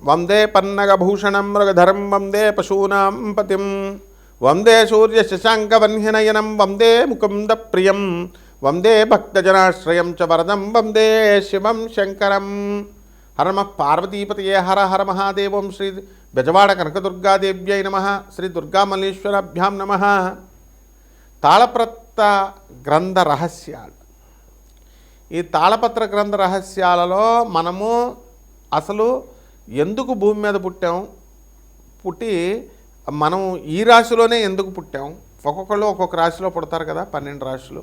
వందే పన్నగభూషణం మృగధరం వందే పశూనాం పతిం వందే సూర్యశశాంకవన్యనయనం వందే ముకుంద ప్రియం వందే భక్తజనాశ్రయం చ వరదం వందే శివం శంకరం. హర నమః పార్వతీపతయే హర హర మహాదేవం. శ్రీ బెజవాడ కనకదుర్గాదేవ్యై నమః. శ్రీ దుర్గామల్లేశ్వరాభ్యాం నమః. తాళపత్ర గ్రంథ రహస్యాలు. ఈ తాళపత్ర గ్రంథ రహస్యాలలో మనము అసలు ఎందుకు భూమి మీద పుట్టాం, పుట్టి మనం ఈ రాశిలోనే ఎందుకు పుట్టాం, ఒక్కొక్కళ్ళు ఒక్కొక్క రాశిలో పుడతారు కదా, 12 రాశులు.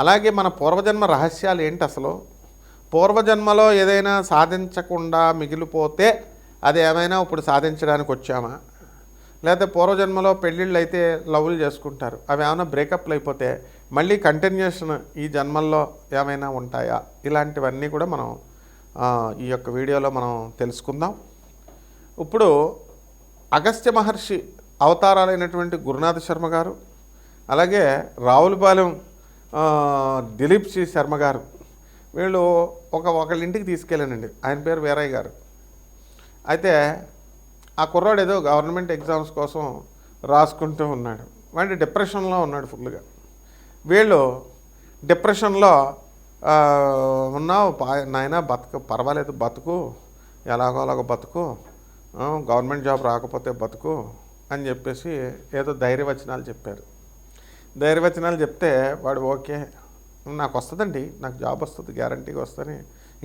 అలాగే మన పూర్వజన్మ రహస్యాలు ఏంటి, అసలు పూర్వజన్మలో ఏదైనా సాధించకుండా మిగిలిపోతే అది ఏమైనా ఇప్పుడు సాధించడానికి వచ్చామా, లేకపోతే పూర్వజన్మలో పెళ్ళిళ్ళు అయితే లవ్లు చేసుకుంటారు, అవి ఏమైనా బ్రేకప్లు అయిపోతే మళ్ళీ కంటిన్యూషన్ ఈ జన్మల్లో ఏమైనా ఉంటాయా, ఇలాంటివన్నీ కూడా మనం ఈ యొక్క వీడియోలో మనం తెలుసుకుందాం. ఇప్పుడు అగస్త్య మహర్షి అవతారాలైనటువంటి గురునాథ శర్మ గారు, అలాగే రావులపాలెం దిలీప్ సి శర్మ గారు, వీళ్ళు ఒకళ్ళ ఇంటికి తీసుకెళ్ళానండి. ఆయన పేరు వీరయ్య గారు. అయితే ఆ కుర్రాడు ఏదో గవర్నమెంట్ ఎగ్జామ్స్ కోసం రాసుకుంటూ ఉన్నాడు. వాడి డిప్రెషన్లో ఉన్నాడు ఫుల్గా. వీళ్ళు డిప్రెషన్లో ఉన్నావు నాయన, పర్వాలేదు బతుకు, ఎలాగో అలాగో బతుకు, గవర్నమెంట్ జాబ్ రాకపోతే బతుకు అని చెప్పేసి ఏదో ధైర్యవచనాలు చెప్పారు. ధైర్యవచనాలు చెప్తే వాడు ఓకే నాకు వస్తుందండి, నాకు జాబ్ వస్తుంది, గ్యారంటీగా వస్తుందని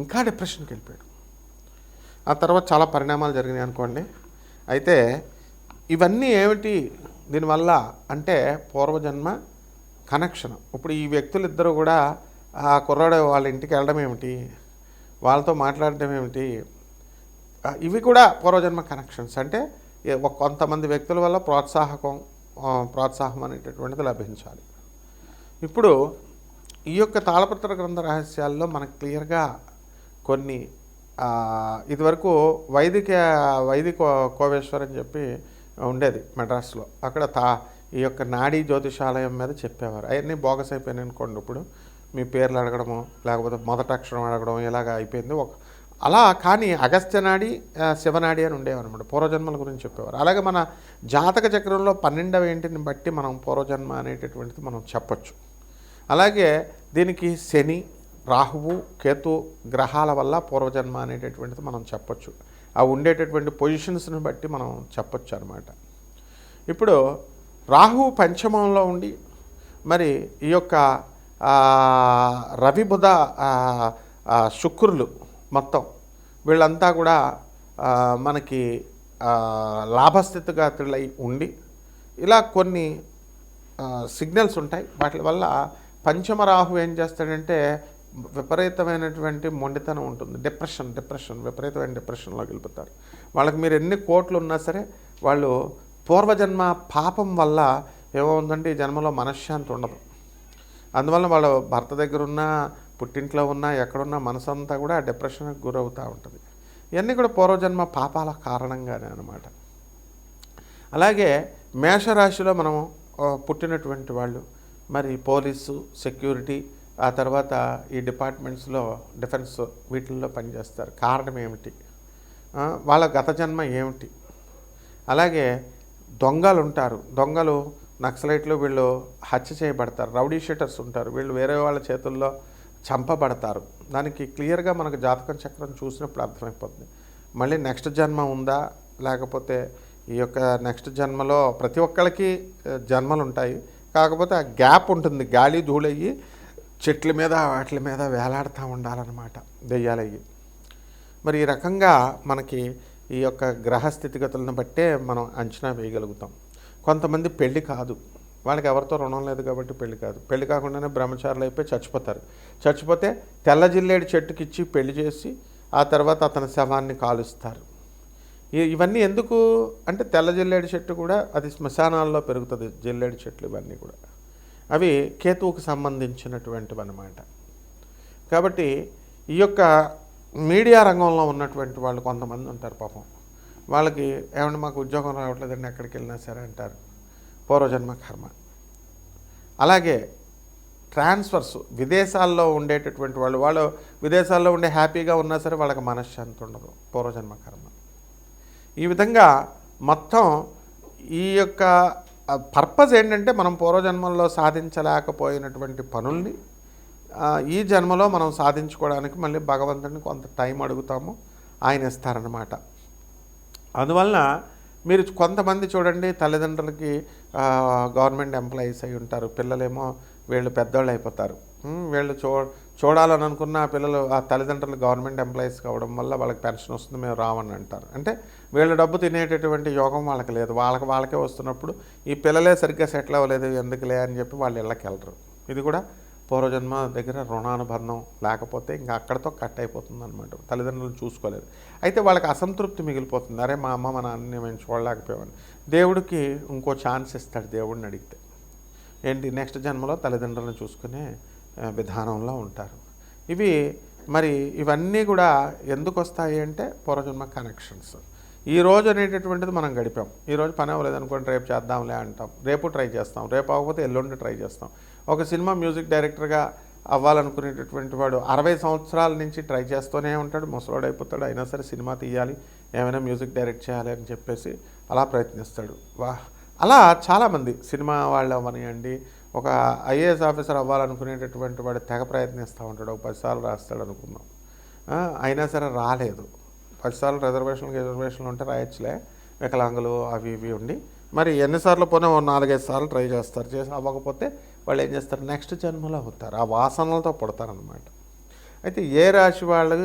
ఇంకా డిప్రెషన్కి వెళ్ళిపోయాడు. ఆ తర్వాత చాలా పరిణామాలు జరిగినాయి అనుకోండి. అయితే ఇవన్నీ ఏమిటి దీనివల్ల అంటే పూర్వజన్మ కనెక్షన్. ఇప్పుడు ఈ వ్యక్తులిద్దరూ కూడా ఆ కుర్రాడు వాళ్ళ ఇంటికి వెళ్ళడం ఏమిటి, వాళ్ళతో మాట్లాడడం ఏమిటి, ఇవి కూడా పూర్వజన్మ కనెక్షన్స్. అంటే కొంతమంది వ్యక్తుల వల్ల ప్రోత్సాహం అనేటటువంటిది లభించాలి. ఇప్పుడు ఈ యొక్క తాళపత్ర గ్రంథ రహస్యాల్లో మనకు క్లియర్గా కొన్ని ఇదివరకు వైదిక కోవేశ్వర్ అని చెప్పి ఉండేది మెడ్రాస్లో. అక్కడ ఈ యొక్క నాడీ జ్యోతిషాలయం మీద చెప్పేవారు. అవన్నీ బోగస్ అయిపోయినాయి అనుకోండి. ఇప్పుడు మీ పేర్లు అడగడము, లేకపోతే మొదటి అక్షరం అడగడం, ఇలాగ అయిపోయింది. అలా కానీ అగస్త్య నాడి, శివనాడి అని ఉండేవారు అనమాట. పూర్వజన్మల గురించి చెప్పేవారు. అలాగే మన జాతక చక్రంలో 12వ ఇంటిని బట్టి మనం పూర్వజన్మ అనేటటువంటిది మనం చెప్పచ్చు. అలాగే దీనికి శని, రాహువు, కేతు గ్రహాల వల్ల పూర్వజన్మ అనేటటువంటిది మనం చెప్పచ్చు. అవి ఉండేటటువంటి పొజిషన్స్ని బట్టి మనం చెప్పచ్చు అనమాట. ఇప్పుడు రాహువు పంచమంలో ఉండి మరి ఈ యొక్క రవి, బుధ, శుక్రులు మొత్తం వీళ్ళంతా కూడా మనకి లాభస్థితిగతులై ఉండి ఇలా కొన్ని సిగ్నల్స్ ఉంటాయి. వాటి వల్ల పంచమ రాహు ఏం చేస్తాడంటే విపరీతమైనటువంటి మొండితనం ఉంటుంది. డిప్రెషన్ విపరీతమైన డిప్రెషన్లోకి వెళ్ళిపోతారు. వాళ్ళకి మీరు ఎన్ని కోట్లు ఉన్నా సరే వాళ్ళు పూర్వజన్మ పాపం వల్ల ఏమవుతుందంటే ఈ జన్మలో మనశ్శాంతి ఉండదు. అందువల్ల వాళ్ళ భర్త దగ్గర ఉన్న, పుట్టింట్లో ఉన్న, ఎక్కడున్న మనసంతా కూడా డిప్రెషన్కి గురవుతూ ఉంటుంది. ఇవన్నీ కూడా పూర్వజన్మ పాపాల కారణంగానే అనమాట. అలాగే మేషరాశిలో మనం పుట్టినటువంటి వాళ్ళు మరి పోలీసు, సెక్యూరిటీ, ఆ తర్వాత ఈ డిపార్ట్మెంట్స్లో డిఫెన్స్ వీటిల్లో పనిచేస్తారు. కారణం ఏమిటి, వాళ్ళ గత జన్మ ఏమిటి. అలాగే దొంగలు ఉంటారు. దొంగలు, నక్సలైట్లు వీళ్ళు హత్య చేయబడతారు. రౌడీ షీటర్స్ ఉంటారు, వీళ్ళు వేరే వాళ్ళ చేతుల్లో చంపబడతారు. దానికి క్లియర్గా మనకు జాతకం చక్రం చూసినప్పుడు అర్థమైపోతుంది. మళ్ళీ నెక్స్ట్ జన్మ ఉందా, లేకపోతే ఈ యొక్క నెక్స్ట్ జన్మలో ప్రతి ఒక్కరికి జన్మలు ఉంటాయి. కాకపోతే ఆ గ్యాప్ ఉంటుంది. గాలి ధూళయ్యి చెట్ల మీద వాటి మీద వేలాడుతూ ఉండాలన్నమాట దెయ్యాలయ్యి. మరి ఈ రకంగా మనకి ఈ యొక్క గ్రహ స్థితిగతులను బట్టే మనం అంచనా వేయగలుగుతాం. కొంతమంది పెళ్ళి కాదు, వాళ్ళకి ఎవరితో రుణం లేదు కాబట్టి పెళ్ళి కాదు. పెళ్ళి కాకుండానే బ్రహ్మచారులు అయిపోయి చచ్చిపోతారు. చచ్చిపోతే తెల్ల జిల్లేడు చెట్టుకి ఇచ్చి పెళ్లి చేసి ఆ తర్వాత అతని శవాన్ని కాలుస్తారు. ఇవన్నీ ఎందుకు అంటే తెల్ల జిల్లేడు చెట్టు కూడా అది శ్మశానాల్లో పెరుగుతుంది. జిల్లేడు చెట్లు ఇవన్నీ కూడా అవి కేతువుకు సంబంధించినటువంటివి అన్నమాట. కాబట్టి ఈ యొక్క మీడియా రంగంలో ఉన్నటువంటి వాళ్ళు కొంతమంది ఉంటారు పాపం. వాళ్ళకి ఏమన్నా మాకు ఉద్యోగం రావట్లేదండి, ఎక్కడికి వెళ్ళినా సరే అంటారు. పూర్వజన్మ కర్మ. అలాగే ట్రాన్స్ఫర్స్ విదేశాల్లో ఉండేటటువంటి వాళ్ళు విదేశాల్లో ఉండే హ్యాపీగా ఉన్నా సరే వాళ్ళకి మనశ్శాంతి ఉండదు, పూర్వజన్మ కర్మ. ఈ విధంగా మొత్తం ఈ యొక్క పర్పస్ ఏంటంటే మనం పూర్వజన్మల్లో సాధించలేకపోయినటువంటి పనుల్ని ఈ జన్మలో మనం సాధించుకోవడానికి మళ్ళీ భగవంతుడిని కొంత టైం అడుగుతాము, ఆయన ఇస్తారన్నమాట. అందువలన మీరు కొంతమంది చూడండి, తల్లిదండ్రులకి గవర్నమెంట్ ఎంప్లాయీస్ అయి ఉంటారు, పిల్లలేమో వీళ్ళు పెద్దవాళ్ళు అయిపోతారు. వీళ్ళు చూడాలని అనుకున్న ఆ పిల్లలు ఆ తల్లిదండ్రులు గవర్నమెంట్ ఎంప్లాయీస్ కావడం వల్ల వాళ్ళకి పెన్షన్ వస్తుంది, మేము రావని అంటారు. అంటే వీళ్ళ డబ్బు తినేటటువంటి యోగం వాళ్ళకి లేదు, వాళ్ళకే వస్తున్నప్పుడు ఈ పిల్లలే సరిగ్గా సెటిల్ అవ్వలేదు ఎందుకులే అని చెప్పి వాళ్ళు ఇళ్ళకి వెళ్ళరు. ఇది కూడా పూర్వజన్మ దగ్గర రుణానుబంధం లేకపోతే ఇంకా అక్కడితో కట్ అయిపోతుంది అనమాట. తల్లిదండ్రులను చూసుకోలేదు, అయితే వాళ్ళకి అసంతృప్తి మిగిలిపోతుంది. అరే మా అమ్మ మా నాన్నని మేము చూడలేకపోయామని. దేవుడికి ఇంకో ఛాన్స్ ఇస్తాడు దేవుడిని అడిగితే. ఏంటి, నెక్స్ట్ జన్మలో తల్లిదండ్రులను చూసుకునే విధానంలో ఉంటారు. ఇవన్నీ కూడా ఎందుకు వస్తాయి అంటే పూర్వజన్మ కనెక్షన్స్. ఈ రోజు అనేటటువంటిది మనం గడిపాం, ఈరోజు పని అవ్వలేదు అనుకోండి, రేపు చేద్దాంలే అంటాం, రేపు ట్రై చేస్తాం, రేపు అవ్వకపోతే ఎల్లుండి ట్రై చేస్తాం. ఒక సినిమా మ్యూజిక్ డైరెక్టర్గా అవ్వాలనుకునేటటువంటి వాడు 60 సంవత్సరాల నుంచి ట్రై చేస్తూనే ఉంటాడు, ముసలోడు అయిపోతాడు, అయినా సరే సినిమా తీయాలి, ఏమైనా మ్యూజిక్ డైరెక్ట్ చేయాలి అని చెప్పేసి అలా ప్రయత్నిస్తాడు. అలా చాలామంది సినిమా వాళ్ళు అవ్వనియండి, ఒక ఐఏఎస్ ఆఫీసర్ అవ్వాలనుకునేటటువంటి వాడు తెగ ప్రయత్నిస్తూ ఉంటాడు, ఒక 10 సార్లు రాస్తాడు అనుకుందాం, అయినా సరే రాలేదు. 10 సార్లు రిజర్వేషన్లు ఉంటే రాయొచ్చులే, వికలాంగులు అవి ఇవి ఉండి మరి ఎన్నిసార్లు పోయినా 4-5 సార్లు ట్రై చేస్తారు, చేసి అవ్వకపోతే వాళ్ళు ఏం చేస్తారు, నెక్స్ట్ జన్మలో అవుతారు, ఆ వాసనలతో పుడతారనమాట. అయితే ఏ రాశి వాళ్ళు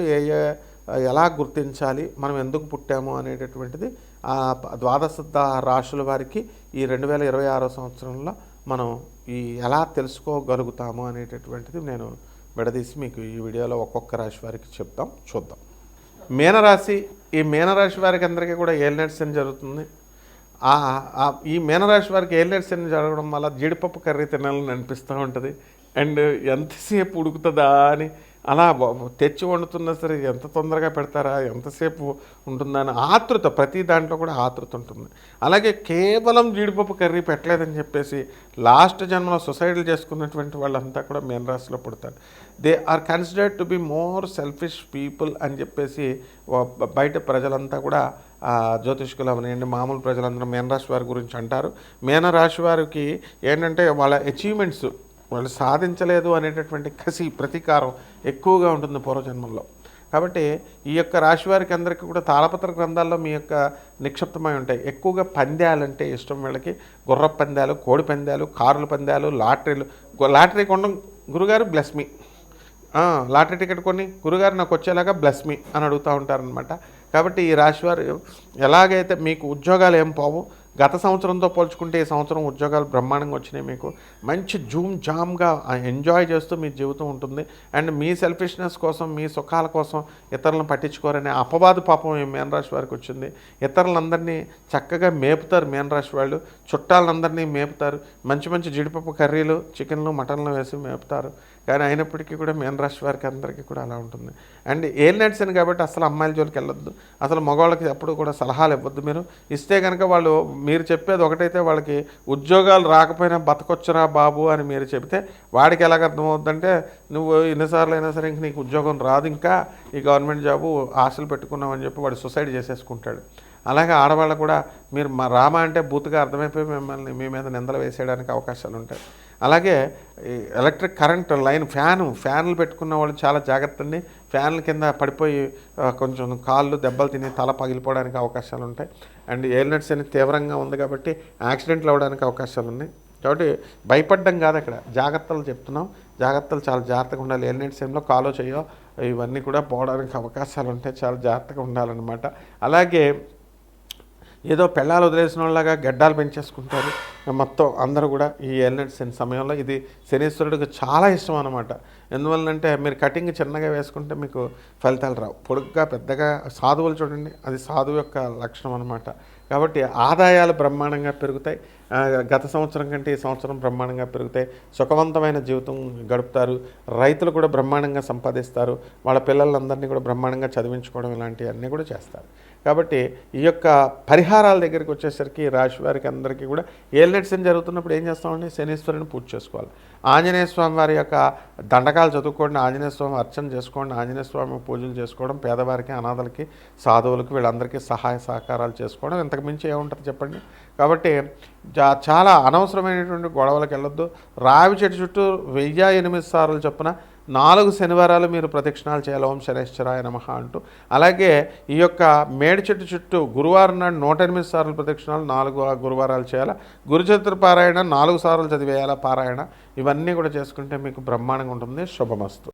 ఎలా గుర్తించాలి, మనం ఎందుకు పుట్టాము అనేటటువంటిది ద్వాదశ రాశుల వారికి ఈ 2026 సంవత్సరంలో మనం ఎలా తెలుసుకోగలుగుతాము అనేటటువంటిది నేను విడదీసి మీకు ఈ వీడియోలో ఒక్కొక్క రాశి వారికి చూద్దాం. మీనరాశి, ఈ మీనరాశి వారికి అందరికీ కూడా ఏలినాటి శని జరుగుతుంది. ఈ మీనరాశి వారికి ఏలినాటి శని జరగడం వల్ల జీడిపప్పు కర్రీ తినాలని అనిపిస్తూ ఉంటుంది. అండ్ ఎంతసేపు ఉడుకుతుందా అని అలా తెచ్చి వండుతున్నా సరే ఎంత తొందరగా పెడతారా, ఎంతసేపు ఉంటుందా అని ఆతృత, ప్రతి దాంట్లో కూడా ఆతృత ఉంటుంది. అలాగే కేవలం జీడిపప్పు కర్రీ పెట్టలేదని చెప్పేసి లాస్ట్ జన్మలో సొసైటీలు చేసుకున్నటువంటి వాళ్ళంతా కూడా మీనరాశిలో పుడతారు. They are considered to be more selfish people అని చెప్పేసి బయట ప్రజలంతా కూడా జ్యోతిష్కులు అవనండి, మామూలు ప్రజలందరూ మీనరాశి వారి గురించి అంటారు. మీనరాశి వారికి ఏంటంటే వాళ్ళ అచీవ్మెంట్స్, వాళ్ళు సాధించలేదు అనేటటువంటి కసి, ప్రతీకారం ఎక్కువగా ఉంటుంది పూర్వజన్మల్లో. కాబట్టి ఈ యొక్క రాశి వారికి అందరికీ కూడా తాళపత్ర గ్రంథాల్లో మీ యొక్క నిక్షిప్తమై ఉంటాయి. ఎక్కువగా పందాలంటే ఇష్టం వీళ్ళకి, గుర్ర పందాలు, కోడి పందాలు, కార్ల పందాలు, లాటరీలు. లాటరీ కొనడం గురుగారు బ్లెస్ మీ, లాటరీ టికెట్ కొని గురుగారు నాకు వచ్చేలాగా బ్లెస్ మీ అని అడుగుతూ ఉంటారనమాట. కాబట్టి ఈ రాశివారు ఎలాగైతే మీకు ఉద్యోగాలు ఏం పోవు, గత సంవత్సరంతో పోల్చుకుంటే ఈ సంవత్సరం ఉద్యోగాలు బ్రహ్మాండంగా వచ్చినాయి, మీకు మంచి జామ్గా ఎంజాయ్ చేస్తూ మీ జీవితం ఉంటుంది. అండ్ మీ సెల్ఫిష్నెస్ కోసం, మీ సుఖాల కోసం ఇతరులను పట్టించుకోరనే అపవాదు పాపం ఈ మీనరాశి వారికి వచ్చింది. ఇతరులందరినీ చక్కగా మేపుతారు మీనరాశి వాళ్ళు, చుట్టాలందరినీ మేపుతారు, మంచి మంచి జీడిపప్పు కర్రీలు, చికెన్లు, మటన్లు వేసి మేపుతారు. కానీ అయినప్పటికీ కూడా మీనరాశి వారికి అందరికీ కూడా అలా ఉంటుంది. అండ్ ఏలినాటి శని కాబట్టి అసలు అమ్మాయిల జోలికి వెళ్ళొద్దు, అసలు మగవాళ్ళకి ఎప్పుడు కూడా సలహాలు ఇవ్వద్దు. మీరు ఇస్తే కనుక వాళ్ళు, మీరు చెప్పేది ఒకటైతే వాళ్ళకి ఉద్యోగాలు రాకపోయినా బతకొచ్చురా బాబు అని మీరు చెబితే వాడికి ఎలాగ అర్థమవుద్దంటే, నువ్వు ఎన్నిసార్లు అయినా సరే ఇంక నీకు ఉద్యోగం రాదు, ఇంకా ఈ గవర్నమెంట్ జాబు ఆశలు పెట్టుకున్నావు అని చెప్పి వాడు సూసైడ్ చేసేసుకుంటాడు. అలాగే ఆడవాళ్ళు కూడా మీరు మా రామ అంటే బూతుగా అర్థమైపోయి మిమ్మల్ని మీ మీద నిందలు వేసేయడానికి అవకాశాలు ఉంటాయి. అలాగే ఎలక్ట్రిక్ కరెంట్ లైన్, ఫ్యాన్లు పెట్టుకున్న వాళ్ళు చాలా జాగ్రత్త అండి. ఫ్యాన్ల కింద పడిపోయి కొంచెం కాళ్ళు దెబ్బలు తిని తల పగిలిపోవడానికి అవకాశాలు ఉంటాయి. అండ్ ఏలినాటి శని తీవ్రంగా ఉంది కాబట్టి యాక్సిడెంట్లు అవ్వడానికి అవకాశాలు ఉన్నాయి. కాబట్టి భయపడ్డం కాదు, అక్కడ జాగ్రత్తలు చెప్తున్నాం. జాగ్రత్తలు చాలా జాగ్రత్తగా ఉండాలి. ఏలినాటి శనిలో కాలో చేయో ఇవన్నీ కూడా పోవడానికి అవకాశాలు ఉంటాయి, చాలా జాగ్రత్తగా ఉండాలన్నమాట. అలాగే ఏదో పెళ్ళాలు వదిలేసిన వాళ్ళగా గడ్డాలు పెంచేసుకుంటారు మొత్తం అందరూ కూడా ఈ ఏలినాటి శని సమయంలో. ఇది శనీశ్వరుడికి చాలా ఇష్టం అనమాట. ఎందువల్లంటే మీరు కటింగ్ చిన్నగా వేసుకుంటే మీకు ఫలితాలు రావు. పొడుగ్గా పెద్దగా సాధువులు చూడండి, అది సాధువు యొక్క లక్షణం అనమాట. కాబట్టి ఆదాయాలు బ్రహ్మాండంగా పెరుగుతాయి. గత సంవత్సరం కంటే ఈ సంవత్సరం బ్రహ్మాండంగా పెరుగుతాయి. సుఖవంతమైన జీవితం గడుపుతారు. రైతులు కూడా బ్రహ్మాండంగా సంపాదిస్తారు. వాళ్ళ పిల్లలందరినీ కూడా బ్రహ్మాండంగా చదివించుకోవడం ఇలాంటివన్నీ కూడా చేస్తారు. కాబట్టి ఈ యొక్క పరిహారాల దగ్గరికి వచ్చేసరికి రాశి వారికి అందరికీ కూడా ఏళ్ళెట్ శని జరుగుతున్నప్పుడు ఏం చేస్తామండి? శనీశ్వరుని పూజ చేసుకోవాలి. ఆంజనేయ స్వామి వారి యొక్క దండకాలు చదువుకోండి, ఆంజనేయ స్వామి అర్చన చేసుకోండి, ఆంజనేయ స్వామి పూజలు చేసుకోవడం, పేదవారికి, అనాథలకి, సాధువులకు వీళ్ళందరికీ సహాయ సహకారాలు చేసుకోవడం, ఇంతకు మించి ఏముంటుంది చెప్పండి? కాబట్టి చాలా అనవసరమైనటువంటి గొడవలకు వెళ్ళొద్దు. రావి చెట్టు చుట్టూ 1008 సార్లు చొప్పున 4 శనివారాలు మీరు ప్రదక్షిణాలు చేయాలి, ఓం శనేశ్వరాయ నమః అంటూ. అలాగే ఈ యొక్క మేడి చెట్టు చుట్టూ గురువారం నాడు 108 సార్లు ప్రదక్షిణాలు 4 గురువారాలు చేయాలి. గురుచతుర్ పారాయణ 4 సార్లు చదివేయాల పారాయణ. ఇవన్నీ కూడా చేసుకుంటే మీకు బ్రహ్మాండంగా ఉంటుంది. శుభమస్తు.